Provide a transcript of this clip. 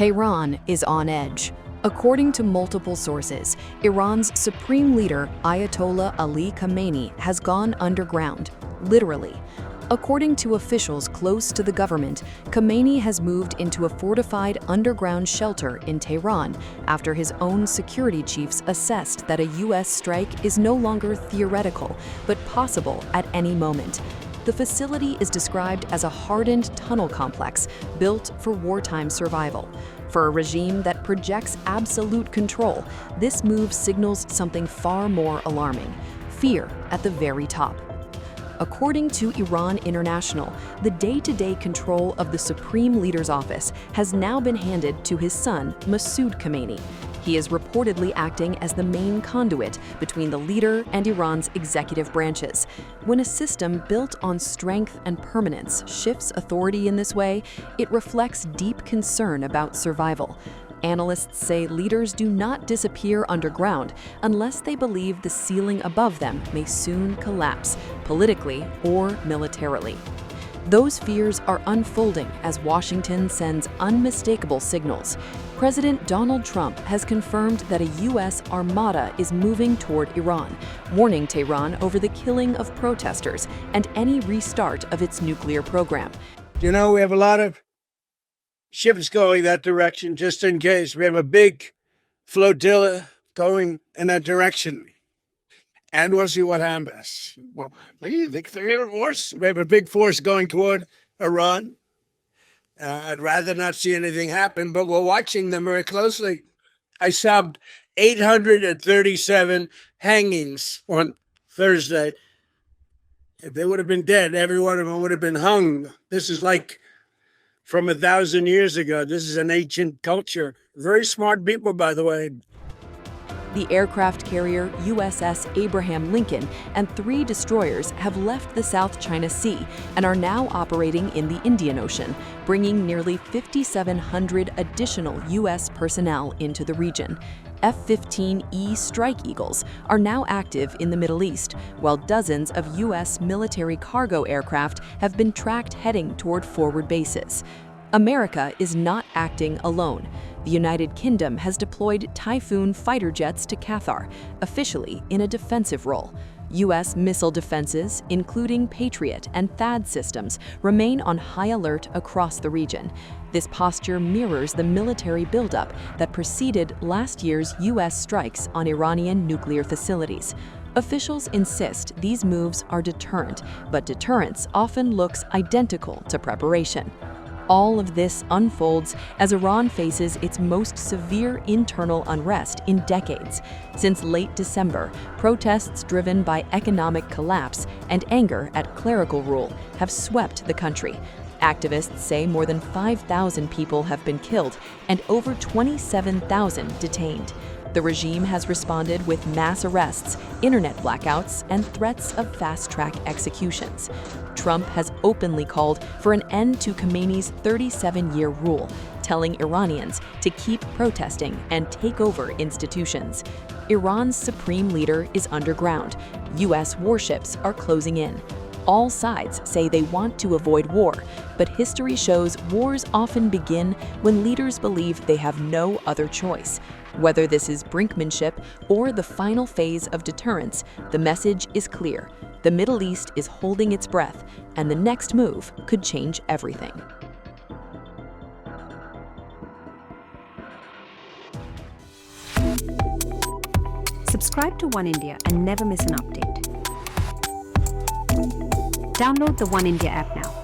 Tehran is on edge. According to multiple sources, Iran's supreme leader, Ayatollah Ali Khamenei, has gone underground, literally. According to officials close to the government, Khamenei has moved into a fortified underground shelter in Tehran after his own security chiefs assessed that a U.S. strike is no longer theoretical, but possible at any moment. The facility is described as a hardened tunnel complex built for wartime survival. For a regime that projects absolute control, this move signals something far more alarming: fear at the very top. According to Iran International, the day-to-day control of the Supreme Leader's office has now been handed to his son, Masoud Khamenei. He is reportedly acting as the main conduit between the leader and Iran's executive branches. When a system built on strength and permanence shifts authority in this way, it reflects deep concern about survival. Analysts say leaders do not disappear underground unless they believe the ceiling above them may soon collapse, politically or militarily. Those fears are unfolding as Washington sends unmistakable signals. President Donald Trump has confirmed that a U.S. armada is moving toward Iran, warning Tehran over the killing of protesters and any restart of its nuclear program. You know, we have a lot of ships going that direction, just in case. We have a big flotilla going in that direction. And we'll see what happens. Well, we think we have a big force going toward Iran. I'd rather not see anything happen, but we're watching them very closely. I saw 837 hangings on Thursday. If they would have been dead, every one of them would have been hung. This is like from 1,000 years ago. This is an ancient culture. Very smart people, by the way. The aircraft carrier USS Abraham Lincoln and 3 destroyers have left the South China Sea and are now operating in the Indian Ocean, bringing nearly 5,700 additional U.S. personnel into the region. F-15E Strike Eagles are now active in the Middle East, while dozens of U.S. military cargo aircraft have been tracked heading toward forward bases. America is not acting alone. The United Kingdom has deployed Typhoon fighter jets to Qatar, officially in a defensive role. U.S. missile defenses, including Patriot and THAAD systems, remain on high alert across the region. This posture mirrors the military buildup that preceded last year's U.S. strikes on Iranian nuclear facilities. Officials insist these moves are deterrent, but deterrence often looks identical to preparation. All of this unfolds as Iran faces its most severe internal unrest in decades. Since late December, protests driven by economic collapse and anger at clerical rule have swept the country. Activists say more than 5,000 people have been killed and over 27,000 detained. The regime has responded with mass arrests, internet blackouts, and threats of fast-track executions. Trump has openly called for an end to Khamenei's 37-year rule, telling Iranians to keep protesting and take over institutions. Iran's supreme leader is underground. U.S. warships are closing in. All sides say they want to avoid war, but history shows wars often begin when leaders believe they have no other choice. Whether this is brinkmanship or the final phase of deterrence, the message is clear. The Middle East is holding its breath, and the next move could change everything. Subscribe to One India and never miss an update. Download the One India app now.